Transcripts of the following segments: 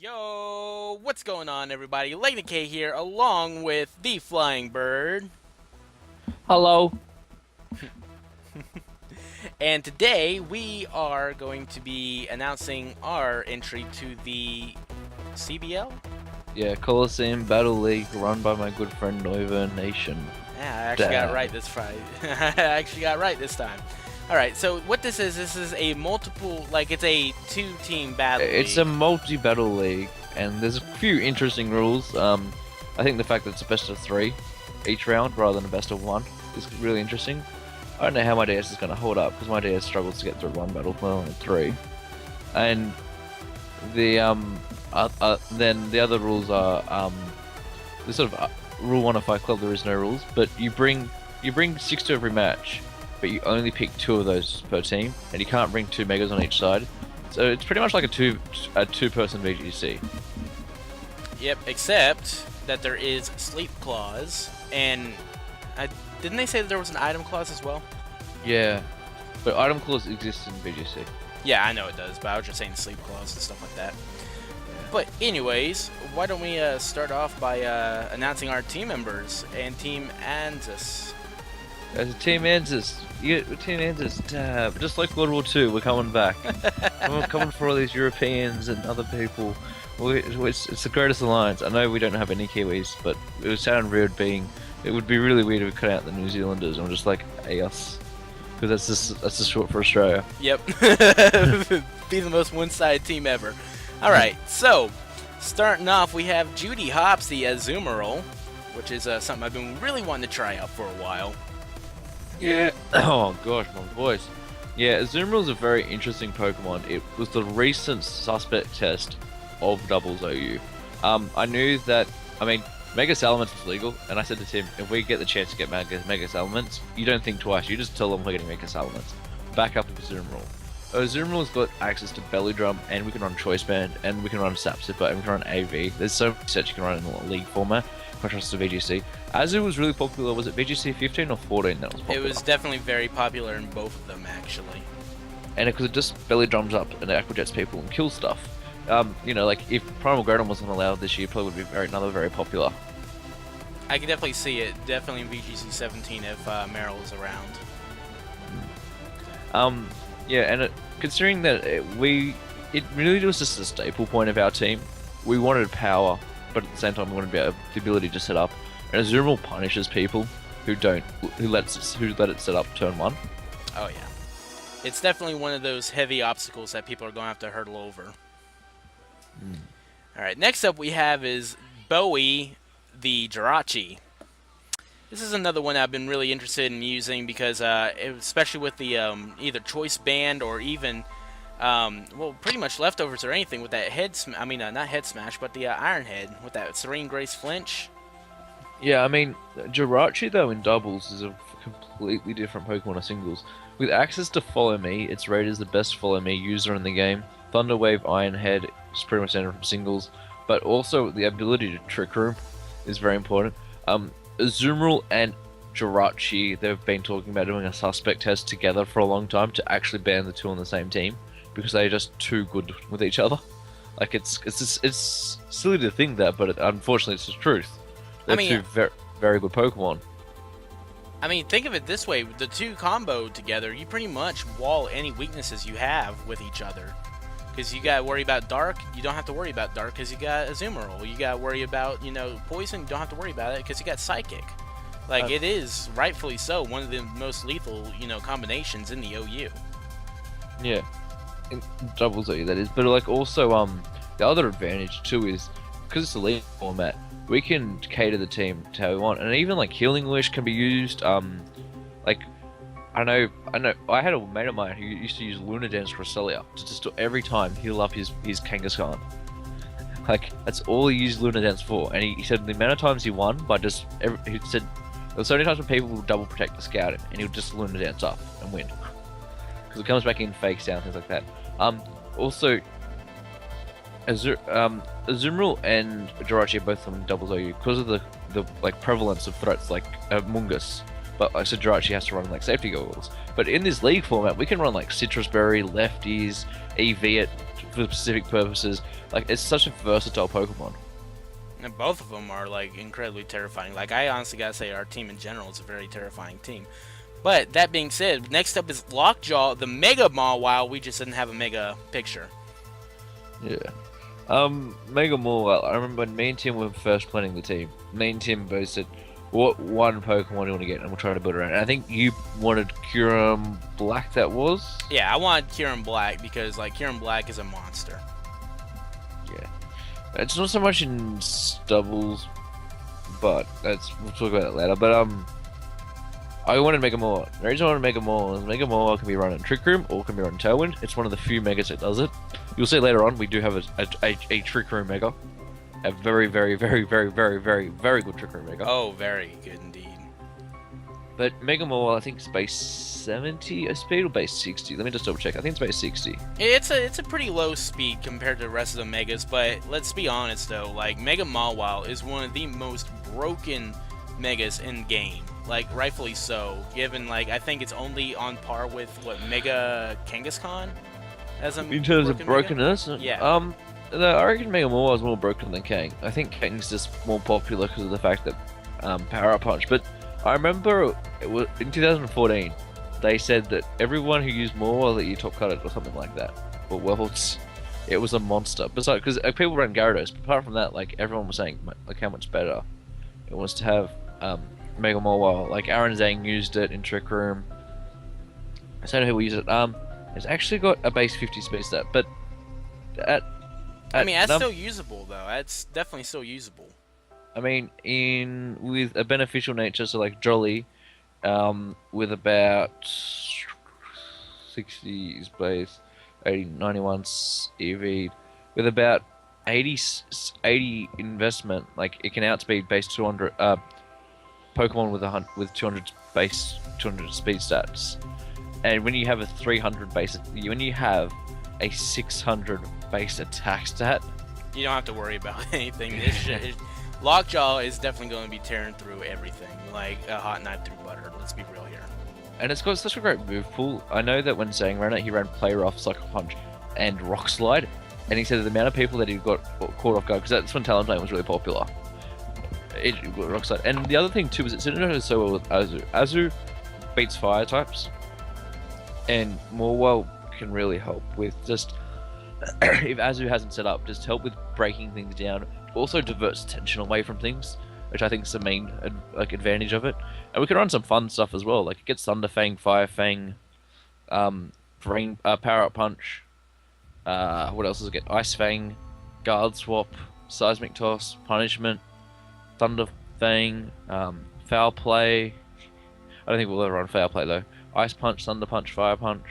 Yo, what's going on, everybody? Lady K here, along with the Flying Bird. Hello. And today we are going to be announcing our entry to the CBL. Yeah, Coliseum Battle League run by my good friend Noiva Nation. Yeah, I actually got it Dad. right this Friday. I actually got it right this time. All right, so what this is a multiple, like it's a two-team battle It's a league. multi-battle league, and there's a few interesting rules. I think the fact that it's a best of three each round rather than a best of one is really interesting. I don't know how my DS is going to hold up because my DS struggles to get through one battle, well, only three. And then the other rules are the sort of rule one of Fight Club. There is no rules, but you bring six to every match, but you only pick two of those per team, and you can't bring two megas on each side. So it's pretty much like a two person VGC. Yep, except that there is sleep clause, and I didn't they say that there was an item clause as well? Yeah, but item clause exists in VGC. Yeah, I know it does, but I was just saying sleep clause and stuff like that. But anyways, why don't we start off by announcing our team members and Team Anzus. As a team Anzus, team Anzus, just like World War Two, we're coming back. We're coming for all these Europeans and other people. It's the greatest alliance. I know we don't have any Kiwis, but it would sound weird being. It would be really weird if we cut out the New Zealanders and we're just like, hey us, because that's just short for Australia. Yep. Be the most one-sided team ever. Alright, so starting off we have Judy Hops, the Azumarill, which is something I've been really wanting to try out for a while. Yeah. Oh gosh, my voice. Yeah, Azumarill is a very interesting Pokemon. It was the recent suspect test of doubles OU. I knew that. I mean, Mega Salamence was legal, and I said to Tim, if we get the chance to get Mega Salamence, you don't think twice. You just tell them we're getting Mega Salamence. Back up with Azumarill. Azumarill has got access to Belly Drum, and we can run Choice Band, and we can run Sap Sipper, and we can run AV. There's so many sets you can run in the league format. Contrast to VGC. Azu was really popular. Was it VGC 15 or 14 that was It popular? was definitely very popular in both of them, actually. And because it just belly drums up and it aquajets people and kills stuff. Like if Primal Groudon wasn't allowed this year, probably would be another very popular. I can definitely see it, definitely in VGC 17 if Meryl is around. Yeah, and considering that it really was just a staple point of our team. We wanted power, but at the same time we wanted the ability to set up. And Azumarill punishes people who let it set up turn one. Oh yeah. It's definitely one of those heavy obstacles that people are going to have to hurdle over. Alright, next up we have is Bowie, the Jirachi. This is another one I've been really interested in using because, especially with the either Choice Band or even, pretty much leftovers or anything with that not head smash, but the Iron Head with that Serene Grace flinch. Yeah, I mean, Jirachi though in doubles is a completely different Pokemon in singles. With access to Follow Me, it's rated as the best Follow Me user in the game. Thunder Wave, Iron Head is pretty much standard from singles, but also the ability to Trick Room is very important. Azumarill and Jirachi, they've been talking about doing a suspect test together for a long time to actually ban the two on the same team because they're just too good with each other. Like it's silly to think that, but unfortunately it's the truth. I They're mean, two very very good Pokemon. think of it this way: the two combo together, you pretty much wall any weaknesses you have with each other. Because you gotta worry about Dark, you don't have to worry about Dark because you got Azumarill. You gotta worry about, Poison, you don't have to worry about it because you got Psychic. Like, Uh, it is, rightfully so, one of the most lethal, combinations in the OU. Yeah, in doubles OU that is, but like also the other advantage too is because it's a league format, we can cater the team to how we want, and even like Healing Wish can be used. Like I know. I had a mate of mine who used to use Luna Dance Cresselia to just every time heal up his Kangaskhan. Like that's all he used Luna Dance for, and he said the amount of times he won by he said there were so many times when people would double protect to scout him, and he would just Luna Dance up and win because it comes back in fake sound things like that. Also Azumarill and Jirachi are both on doubles OU because of the like prevalence of threats like Mungus. But like so Jirachi has to run like safety goggles. But in this league format, we can run like Citrus Berry, Lefties, EV at for specific purposes. Like, it's such a versatile Pokemon. And both of them are like incredibly terrifying. Like I honestly gotta say, our team in general is a very terrifying team. But that being said, next up is Lockjaw, the Mega Mawile. We just didn't have a Mega picture. Yeah. Mega Mall. I remember when me and Tim were first planning the team. Me and Tim both said, "What one Pokemon do you want to get?" And we'll try to build around it. I think you wanted Kyurem Black. That was. Yeah, I wanted Kyurem Black because like Kyurem Black is a monster. Yeah. It's not so much in Stubbles, but we'll talk about that later. But I wanted Mega Mall. The reason I wanted Mega Mall is Mega Mall can be run in Trick Room or can be run in Tailwind. It's one of the few Megas that does it. You'll see later on, we do have a Trick Room Mega. A very, very, very, very, very, very, very good Trick Room Mega. Oh, very good indeed. But Mega Mall, I think it's base 70 a speed or base 60. Let me just double check. I think it's base 60. It's a pretty low speed compared to the rest of the Megas, but let's be honest though, like Mega Mawile is one of the most broken Megas in game. Like rightfully so, given like I think it's only on par with what Mega Kangaskhan as a in terms of brokenness. Mega? Yeah. I reckon Mega Mall is more broken than Kang. I think Kang's just more popular because of the fact that Power Up Punch. But I remember it was in 2014. They said that everyone who used Mawile that you top cut it or something like that. But it was a monster. Besides, because people ran Gyarados, but apart from that, like everyone was saying like how much better it was to have Mega Mawile. Like Aaron Zhang used it in Trick Room. I don't know who will use it. It's actually got a base 50 speed stat, but I mean, that's still usable though. That's definitely still usable. I mean, with a beneficial nature, so like Jolly, with about 60 space, 80, 91 EV, with about 80 investment, like it can outspeed base 200 Pokemon with 200 base 200 speed stats. And when you have a 300 base, when you have a 600 base attack stat, you don't have to worry about anything. Lockjaw is definitely going to be tearing through everything, like a hot knife through butter. Let's be real here. And it's got such a great move pool. I know that when Zhang ran it, he ran Play Rough, Sucker Punch, and Rock Slide. And he said that the amount of people that he got caught off guard, because that's when Talonflame was really popular. It got Rock Slide. And the other thing too is it synergizes so well with Azu. Azu beats fire types, and Morwell can really help with just if Azu hasn't set up, just help with breaking things down. Also diverts attention away from things, which I think is the main advantage of it. And we can run some fun stuff as well. Like it gets Thunder Fang, Fire Fang, Power Up Punch. What else does it get? Ice Fang, Guard Swap, Seismic Toss, Punishment, Thunder Fang, Foul Play. I don't think we'll ever run Foul Play though. Ice Punch, Thunder Punch, Fire Punch.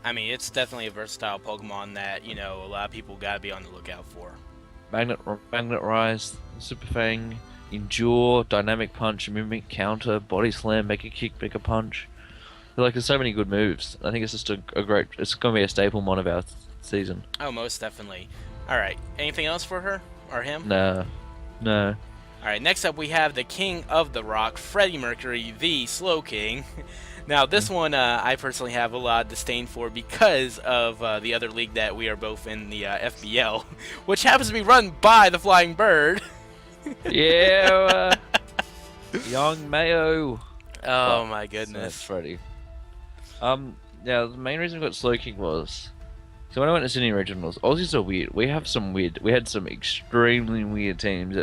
I mean, it's definitely a versatile Pokemon that, you know, a lot of people gotta be on the lookout for. Magnet Rise, Super Fang, Endure, Dynamic Punch, Mimic, Counter, Body Slam, Make a Kick, Make a Punch. Like, there's so many good moves. I think it's just a great... It's going to be a staple mon of our season. Oh, most definitely. Alright, anything else for her? Or him? No. Alright, next up we have the King of the Rock, Freddie Mercury, the Slow King. Now, this one I personally have a lot of disdain for because of the other league that we are both in, the FBL, which happens to be run by the Flying Bird. Yeah, Young Mayo. Oh my goodness. That's Freddie. Yeah, the main reason I got Slow King was... So when I went to Sydney Regionals, Aussies are weird. We had some extremely weird teams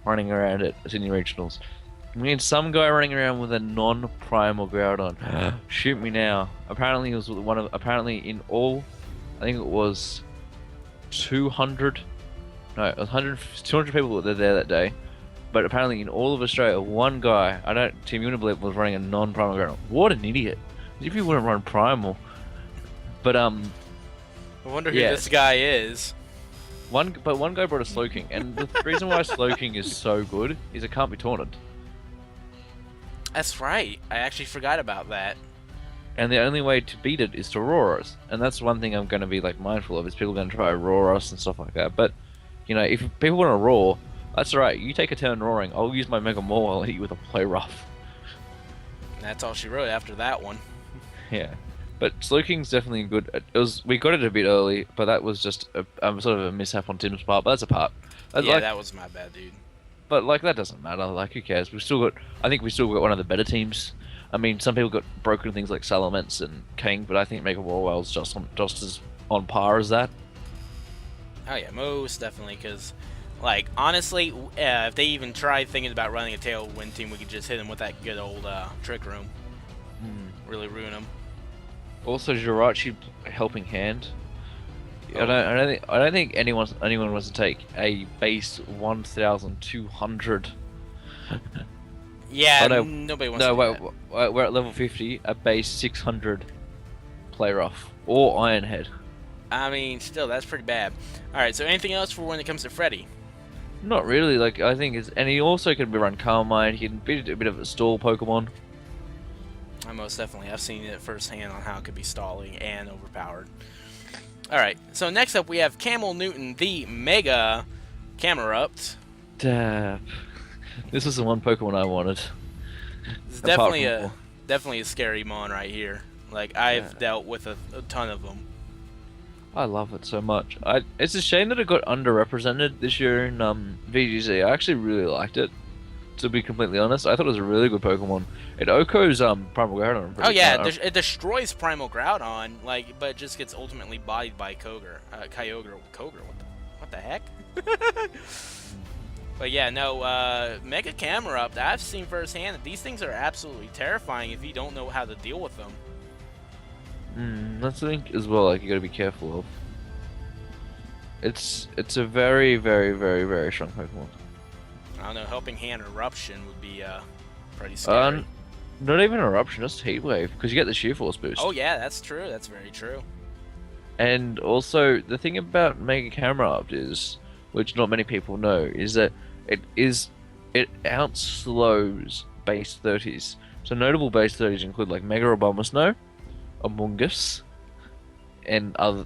running around at Sydney Regionals. We had some guy running around with a non-primal Groudon. Shoot me now. Apparently it was in all, I think it was 200, no, it was 200 people that were there that day. But apparently in all of Australia, one guy, Team Unibelieve, was running a non-primal Groudon. What an idiot. As if he wouldn't run primal. But I wonder who this guy is. One guy brought a Slow King, and the reason why Slow King is so good is it can't be taunted. That's right. I actually forgot about that. And the only way to beat it is to roar us. And that's one thing I'm going to be like mindful of, is people going to try to roar us and stuff like that. But, you know, if people want to roar, that's alright. You take a turn roaring, I'll use my Mega Maul, I'll hit you with a Play Rough. That's all she wrote after that one. Yeah. But Slowking's definitely good. We got it a bit early, but that was just sort of a mishap on Tim's part. But that's a part. Yeah, Like, that was my bad, dude. but like that doesn't matter. Like who cares? We still got. I think we still got one of the better teams. I mean, some people got broken things like Salamence and King, but I think Mega Warwell's just as on par as that. Oh yeah, most definitely. Because, like, honestly, if they even tried thinking about running a Tailwind team, we could just hit them with that good old Trick Room. Really ruin them. Also, Jirachi helping hand. Oh. I don't think anyone wants to take a base 1,200. Yeah, Oh, no. nobody wants No, to do wait, we're at level 50. A base 600 play rough or Ironhead. I mean, still, that's pretty bad. Alright, so anything else for when it comes to Freddy? Not really. Like I think it's, and he also can be run Carmine. He can be a bit of a stall Pokemon. Most definitely. I've seen it firsthand on how it could be stalling and overpowered. Alright, so next up we have Camel Newton, the Mega Camerupt. Dab. This was the one Pokemon I wanted. It's Apart definitely a scary mon right here. Like, I've dealt with a ton of them. I love it so much. It's a shame that it got underrepresented this year in VGC. I actually really liked it. To be completely honest, I thought it was a really good Pokemon. It OHKO's Primal Groudon. Oh yeah, it destroys Primal Groudon, like, but it just gets ultimately bodied by Koger. Kyogre. What the heck? But yeah, no, Mega Camerupt, I've seen firsthand that these things are absolutely terrifying if you don't know how to deal with them. That's the thing as well. Like you got to be careful of. It's a very, very, very, very strong Pokemon. I don't know, Helping Hand Eruption would be pretty scary. Not even Eruption, just Heat Wave, because you get the Sheer Force boost. Oh yeah, that's true. That's very true. And also, the thing about Mega Camerupt is, which not many people know, is that it outslows base 30s. So notable base 30s include like Mega Abomasnow, Amoonguss, and other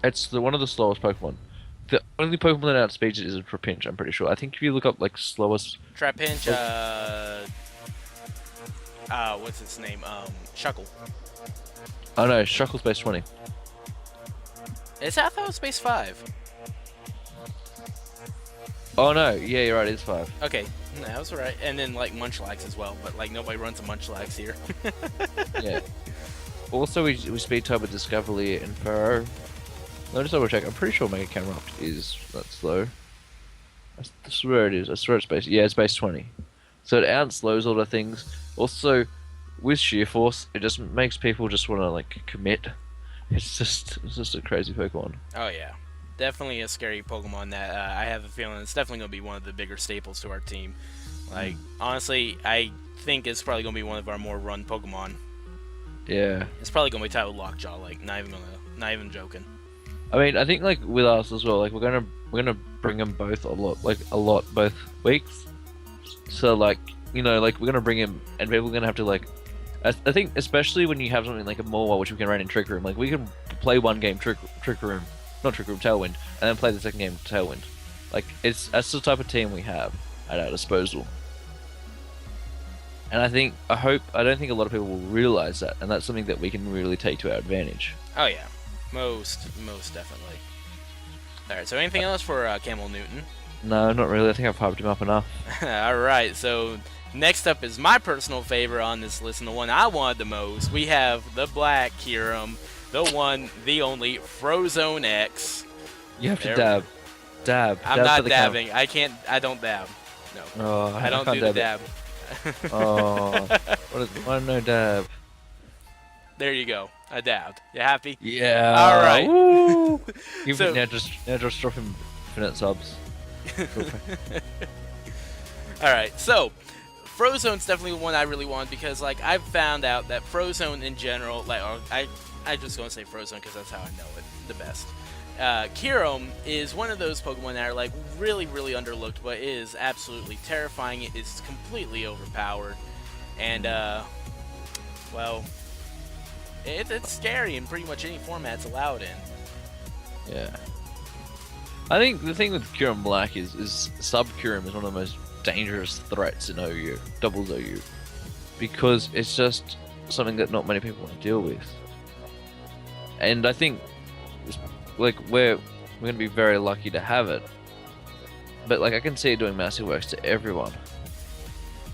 it's one of the slowest Pokemon. The only Pokemon that outspeeds it is a Trapinch, I'm pretty sure. I think if you look up like slowest Trapinch, what's its name? Shuckle. Oh no, Shuckle's base 20. Is that, I thought it was base 5. Oh no, yeah, you're right, it's 5. Okay, no, that was right. And then like Munchlax as well, but like nobody runs a Munchlax here. Yeah. Also, we speed type with Discovery and Pharaoh. Let me just double check. I'm pretty sure Mega Camerupt is that slow. I swear it is. I swear it's base. Yeah, it's base 20. So it outslows all the things. Also, with Sheer Force, it just makes people just want to like commit. It's just a crazy Pokemon. Oh yeah, definitely a scary Pokemon that I have a feeling it's definitely gonna be one of the bigger staples to our team. Like honestly, I think it's probably gonna be one of our more run Pokemon. Yeah. It's probably gonna be titled Lockjaw. Like not even joking. I mean, I think like with us as well, like we're gonna bring them both a lot both weeks. So like like we're gonna bring him, and people are gonna have to like. I think especially when you have something like a Morwa, which we can run in Trick Room, like we can play one game Trick Room, not Trick Room, Tailwind, and then play the second game Tailwind. Like that's the type of team we have at our disposal. And I don't think a lot of people will realize that, and that's something that we can really take to our advantage. Oh yeah, most definitely. All right, so anything else for Camel Newton? No, not really. I think I've hyped him up enough. All right, so next up is my personal favorite on this list, and the one I wanted the most. We have the Black Kyurem, the one, the only, Frozone X. You have to dab. Dab. I'm not dabbing. I can't. I don't dab. No. Oh, I don't do the dab. Oh, why no dab? There you go. I dabbed. You happy? Yeah. All right. Woo! Now just drop him infinite subs. All right. So, Frozone's definitely the one I really want because, like, I've found out that Frozone in general, like, I just gonna say Frozone because that's how I know it the best. Kyurem is one of those Pokemon that are like really, really underlooked, but is absolutely terrifying. It is completely overpowered, and well, it's scary in pretty much any format it's allowed in. Yeah. I think the thing with Kyurem Black is Sub Kyurem is one of the most dangerous threats in OU, doubles OU, because it's just something that not many people want to deal with. And I think like we're gonna be very lucky to have it. But like I can see it doing massive works to everyone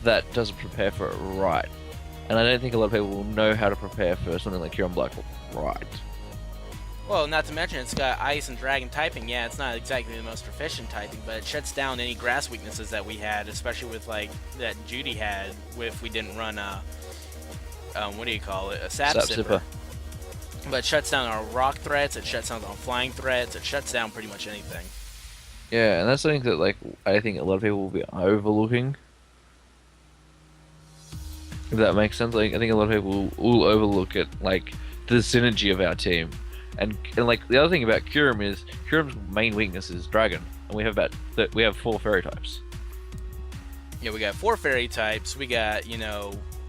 that doesn't prepare for it right. And I don't think a lot of people will know how to prepare for something like Huron Black right. Well, not to mention it's got ice and dragon typing. Yeah, it's not exactly the most proficient typing, but it shuts down any grass weaknesses that we had, especially with like that Judy had if we didn't run what do you call it, a sap sipper. But it shuts down our rock threats. It shuts down our flying threats. It shuts down pretty much anything. Yeah, and that's something that like I think a lot of people will be overlooking. If that makes sense, like I think a lot of people will overlook it, like the synergy of our team, and like the other thing about Kurum is Kurum's main weakness is dragon, and we have 4 fairy types. Yeah, we got 4 fairy types. We got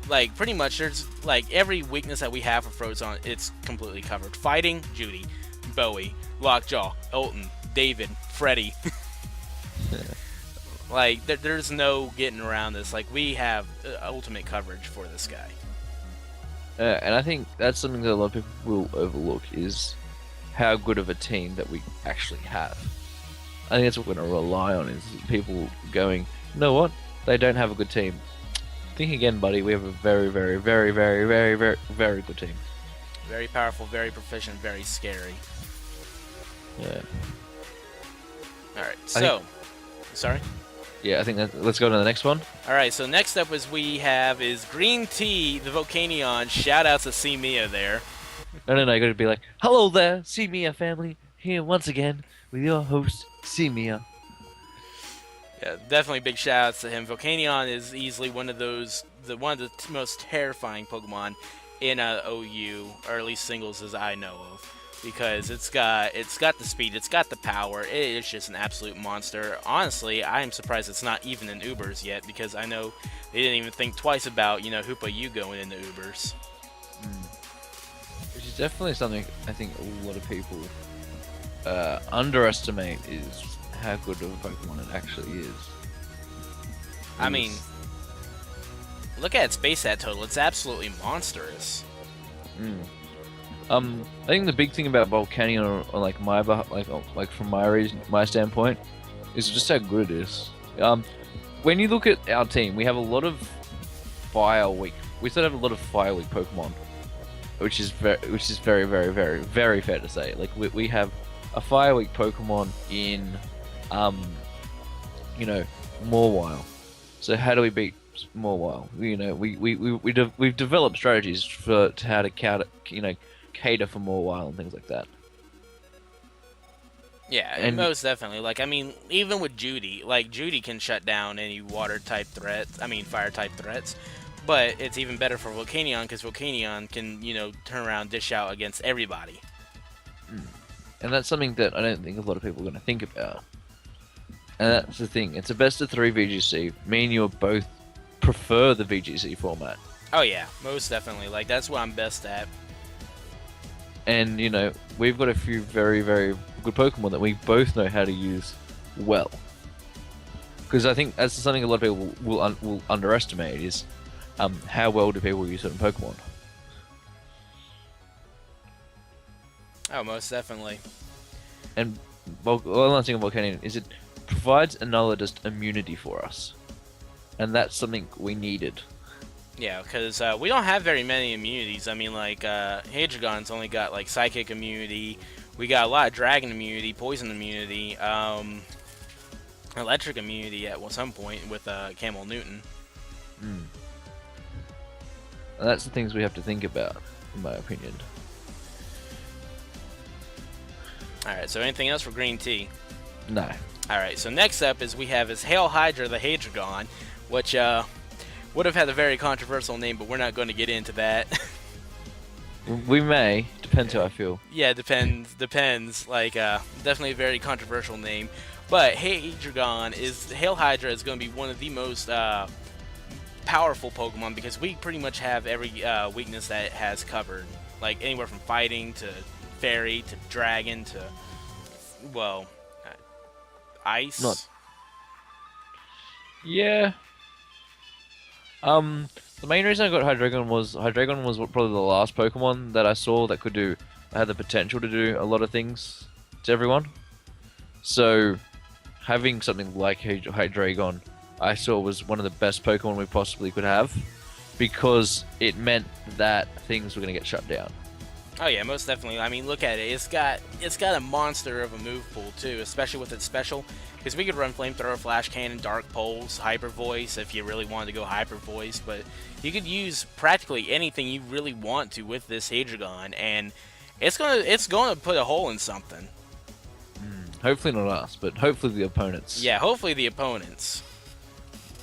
like pretty much there's like every weakness that we have for Frozone, it's completely covered. Fighting, Judy, Bowie, Lockjaw, Elton, David, Freddy. Like there's no getting around this. Like we have ultimate coverage for this guy. And I think that's something that a lot of people will overlook is how good of a team that we actually have. I think that's what we're going to rely on is people going, you know what? They don't have a good team. Think again, buddy. We have a very, very, very, very, very, very, very good team. Very powerful, very proficient, very scary. Yeah. All right. So, sorry. Yeah, I think let's go to the next one. All right. So next up is Green Tea, the Volcanion. Shout out to C Mia there. No, you got to be like, hello there, C Mia family, here once again with your host, C Mia. Yeah, definitely big shout outs to him. Volcanion is easily one of the most terrifying Pokemon in OU, or at least singles as I know of. Because it's got the speed, it's got the power, it is just an absolute monster. Honestly, I am surprised it's not even in Ubers yet, because I know they didn't even think twice about, Hoopa U going into Ubers. Which is definitely something I think a lot of people underestimate is how good of a Pokemon it actually is. I mean, look at its base stat total, it's absolutely monstrous. I think the big thing about Volcanion, on like like from my standpoint, is just how good it is. When you look at our team, we have a lot of fire weak. We still have a lot of fire weak Pokemon, which is very, very, very, very fair to say. Like we have a fire weak Pokemon in, Mawile. So how do we beat Mawile? We've developed strategies to how to cater for Mawile and things like that. Yeah, and most definitely. Like, I mean, even with Judy, like, Judy can shut down any fire-type threats, but it's even better for Volcanion, because Volcanion can, turn around, dish out against everybody. And that's something that I don't think a lot of people are going to think about. And that's the thing, it's a best of 3 VGC. Me and you both prefer the VGC format. Oh yeah, most definitely. Like, that's what I'm best at. And, we've got a few very, very good Pokemon that we both know how to use well. Because I think that's something a lot of people will underestimate is how well do people use certain Pokemon. Oh, most definitely. And one last thing about Volcanion is it provides another just immunity for us. And that's something we needed. Yeah, because we don't have very many immunities. I mean, like, Hydreigon's only got, like, Psychic immunity. We got a lot of Dragon immunity, Poison immunity, Electric immunity at some point with Camel Newton. And that's the things we have to think about, in my opinion. Alright, so anything else for Green Tea? No. Alright, so next up we have Hail Hydra the Hydreigon, which would have had a very controversial name, but we're not going to get into that. We may. Depends how I feel. Yeah, depends. Like, definitely a very controversial name. But Hail Hydra is going to be one of the most powerful Pokemon, because we pretty much have every weakness that it has covered. Like, anywhere from fighting to fairy to dragon to, ice. Yeah. The main reason I got Hydreigon was probably the last Pokemon that I saw that had the potential to do a lot of things to everyone. So having something like Hydreigon, I saw was one of the best Pokemon we possibly could have, because it meant that things were gonna get shut down. Oh yeah, most definitely. I mean, look at it. It's got a monster of a move pool too, especially with its special. Because we could run Flamethrower, Flash Cannon, Dark Pulse, Hyper Voice if you really wanted to go Hyper Voice. But you could use practically anything you really want to with this Hydreigon, and it's gonna put a hole in something. Hopefully not us, but hopefully the opponents. Yeah, hopefully the opponents.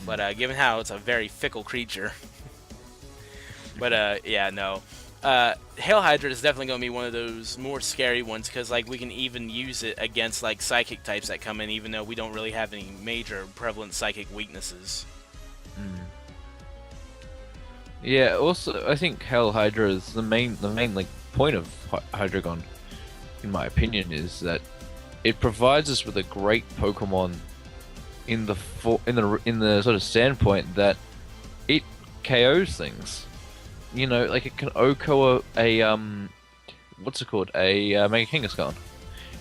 But given how it's a very fickle creature. But yeah, no. Hail Hydra is definitely going to be one of those more scary ones, because like we can even use it against like psychic types that come in, even though we don't really have any major prevalent psychic weaknesses. Yeah. Also, I think Hail Hydra is the main like point of Hydreigon, in my opinion, is that it provides us with a great Pokemon in the sort of standpoint that it KOs things. You know, like it can OHKO a what's it called? A Mega Kangaskhan.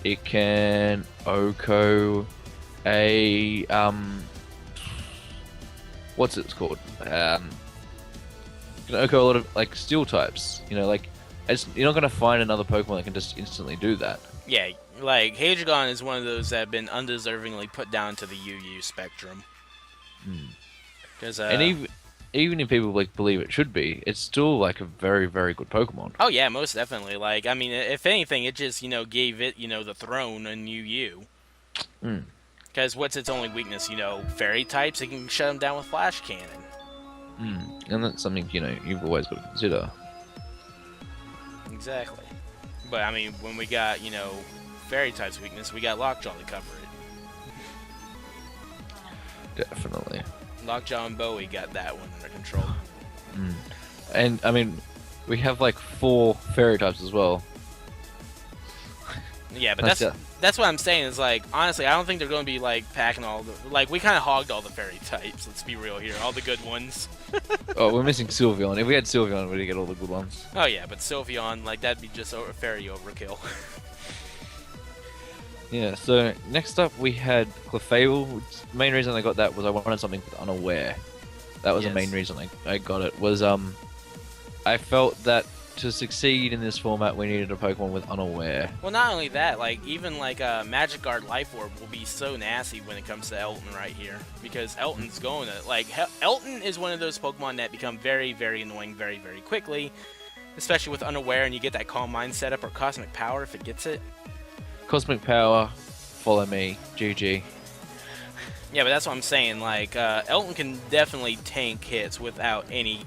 It can OHKO a what's it called? It can OHKO a lot of like steel types. You know, like you're not gonna find another Pokemon that can just instantly do that. Yeah, like Hydreigon is one of those that have been undeservingly put down to the UU spectrum. Because And even if people like believe it should be, it's still like a very, very good Pokemon. oh yeah, most definitely. Like, I mean, if anything, it just gave it the throne in UU. Because what's its only weakness? Fairy types. It can shut them down with Flash Cannon. And that's something you've always got to consider. Exactly. But I mean, when we got Fairy types weakness, we got Lockjaw to cover it. Definitely. Lockjaw and Bowie got that one under control. And I mean, we have like 4 fairy types as well. Yeah, but that's what I'm saying is, like, honestly, I don't think they're going to be like packing all the, like, we kind of hogged all the fairy types. Let's be real here, all the good ones. Oh, we're missing Sylveon. If we had Sylveon, we'd get all the good ones. Oh yeah, but Sylveon, like, that'd be just a fairy overkill. Yeah. So next up we had Clefable. The main reason I got that was I wanted something with Unaware. That was the main reason I got it. Was I felt that to succeed in this format, we needed a Pokemon with Unaware. Well, not only that, like, even like Magic Guard Life Orb will be so nasty when it comes to Elton right here, because Elton's going to like Elton is one of those Pokemon that become very, very annoying very, very quickly, especially with Unaware, and you get that Calm Mind setup or Cosmic Power if it gets it. Cosmic Power, follow me, GG. Yeah, but that's what I'm saying. Like, Elton can definitely tank hits without any,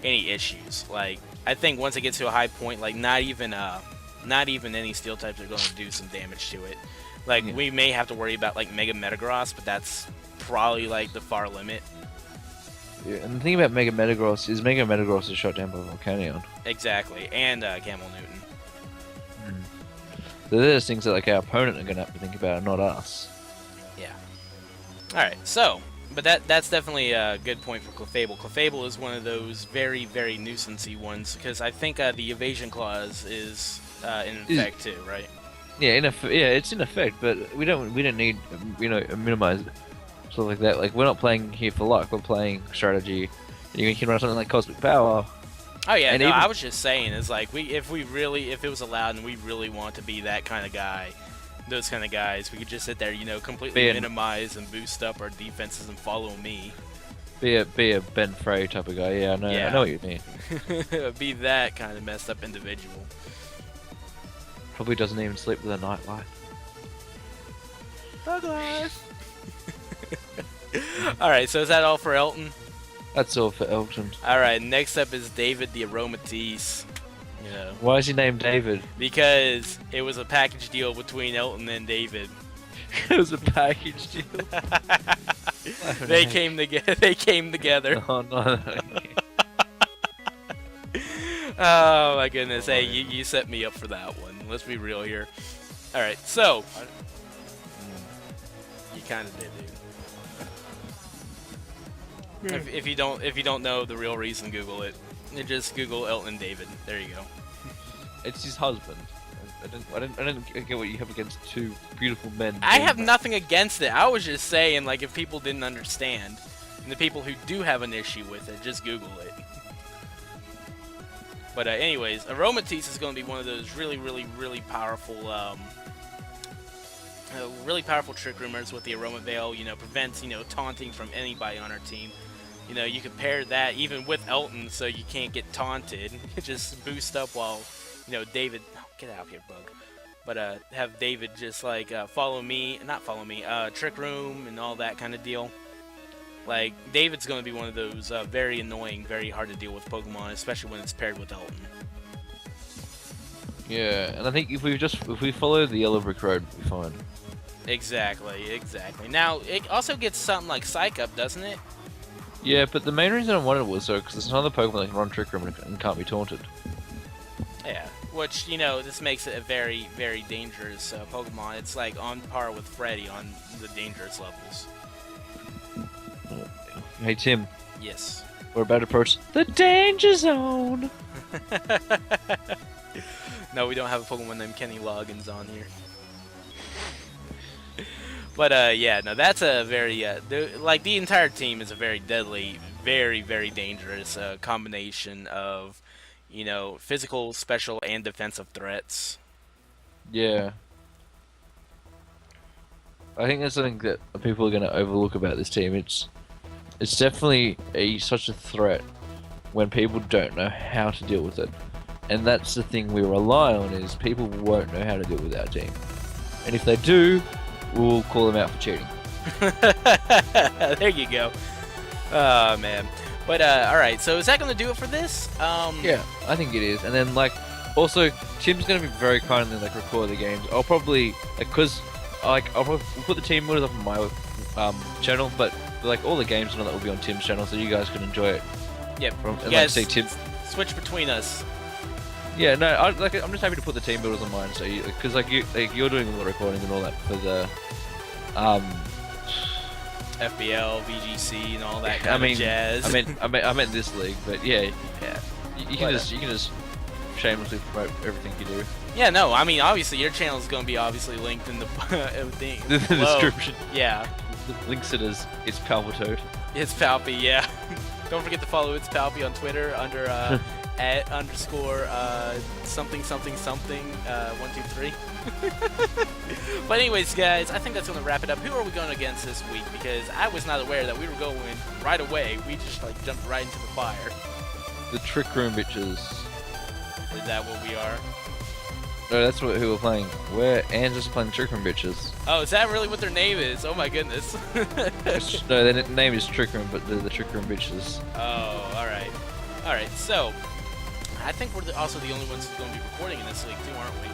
any issues. Like, I think once it gets to a high point, like, not even any steel types are going to do some damage to it. Like, we may have to worry about, like, Mega Metagross, but that's probably, like, the far limit. Yeah, and the thing about Mega Metagross is shot down by Volcanion. Exactly, and Camel Newton. So there's things that, like, our opponent are going to have to think about, not us. Yeah. Alright, so, but that's definitely a good point for Clefable. Clefable is one of those very, very nuisancey ones, because I think the evasion clause is in effect too, right? Yeah, it's in effect, but we don't need minimize it, stuff like that. Like, we're not playing here for luck. We're playing strategy. You can run something like Cosmic Power. Oh yeah, and no, even, I was just saying, is like if it was allowed and we really want to be that kind of guy, those kind of guys, we could just sit there, completely minimize and boost up our defenses and follow me. Be a Ben Frey type of guy. Yeah, I know what you mean. Be that kind of messed up individual. Probably doesn't even sleep with a nightlight. Douglas. All right, so is that all for Elton? That's all for Elton. All right, next up is David the Aromatisse. Why is he named David? Because it was a package deal between Elton and David. It was a package deal. They came together. Oh no. Oh my goodness! Hey, you set me up for that one. Let's be real here. All right, so you kind of did, dude. If you don't know the real reason, Google it. You just Google Elton David. There you go. It's his husband. I don't get what you have against two beautiful men. I have nothing against it. I was just saying, like, if people didn't understand, and the people who do have an issue with it, just Google it. But anyways, Aromatisse is going to be one of those really powerful, really powerful Trick Roomers with the Aroma Veil. You know, prevents taunting from anybody on our team. You know, you could pair that even with Elton, so you can't get taunted. Just boost up while David. Oh, get out of here, bug. But have David just like not follow me, Trick Room and all that kind of deal. Like, David's going to be one of those very annoying, very hard to deal with Pokemon, especially when it's paired with Elton. Yeah, and I think if we follow the yellow brick road, we'll be fine. Exactly. Now, it also gets something like Psych Up, doesn't it? Yeah, but the main reason I wanted it was because there's another Pokemon that can run Trick Room and can't be taunted. Yeah, which, this makes it a very, very dangerous Pokemon. It's like on par with Freddy on the dangerous levels. Hey, Tim. Yes. We're about to approach the danger zone. No, we don't have a Pokemon named Kenny Loggins on here. But, yeah, no, that's a very, the entire team is a very deadly, very, very dangerous combination of, physical, special, and defensive threats. Yeah. I think that's something that people are going to overlook about this team. It's definitely such a threat when people don't know how to deal with it. And that's the thing we rely on, is people won't know how to deal with our team. And if they do, we'll call them out for cheating. There you go. Oh, man. But, alright, so is that going to do it for this? Yeah, I think it is. And then, also, Tim's going to be very kindly, record the games. I'll probably, I'll probably put the team orders up on my channel, but, all the games and all that will be on Tim's channel, so you guys can enjoy it. Yep. And, guys, see Tim. switch between us. Yeah, no, I'm just happy to put the team builders on mine, so because you're doing all the recording and all that for the FBL, VGC, and all that kind of jazz. I meant this league, but yeah. You can just shamelessly promote everything you do. Yeah, no, I mean, obviously your channel is going to be obviously linked in the thing. The description. Yeah. The links it as It's Palpitoad. It's Palpy, yeah. Don't forget to follow It's Palpy on Twitter under at _ something 123. But anyways, guys, I think that's going to wrap it up. Who are we going against this week? Because I was not aware that we were going right away. We just jumped right into the fire. The Trick Room bitches. Is that what we are? No, that's who we're playing. We're just playing Trick Room bitches. Oh, is that really what their name is? Oh my goodness. No, their name is Trick Room, but they're the Trick Room bitches. Oh, alright. Alright, so I think we're also the only ones who's going to be recording in this league too, aren't we?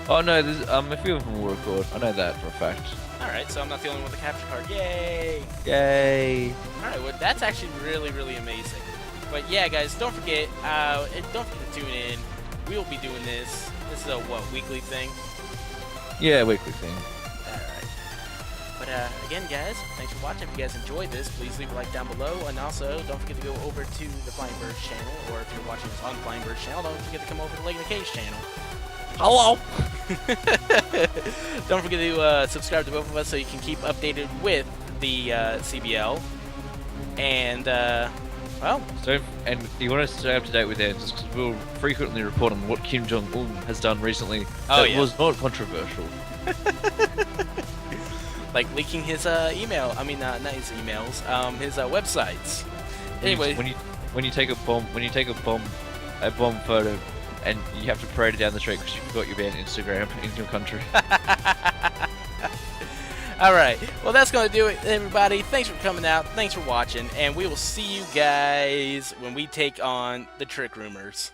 Oh no, there's a few of them will record. I know that for a fact. Alright, so I'm not the only one with a capture card. Yay! Yay! Alright, well, that's actually really amazing. But yeah, guys, don't forget to tune in. We'll be doing this. This is a, weekly thing? Yeah, weekly thing. Alright. But again, guys, thanks for watching. If you guys enjoyed this, please leave a like down below. And also, don't forget to go over to the Flying Birds channel. Or if you're watching this on the Flying Birds channel, don't forget to come over to Lake in the Cage channel. Hello! Don't forget to subscribe to both of us so you can keep updated with the CBL. And, well... So, and you want to stay up to date with answers, because we'll frequently report on what Kim Jong-un has done recently that was not controversial. Like leaking his email. I mean, not his emails. His websites. Anyway, when you take a bomb photo, and you have to parade it down the street because you forgot your banned Instagram in your country. Alright, well that's going to do it, everybody. Thanks for coming out, thanks for watching, and we will see you guys when we take on the Trick Roomers.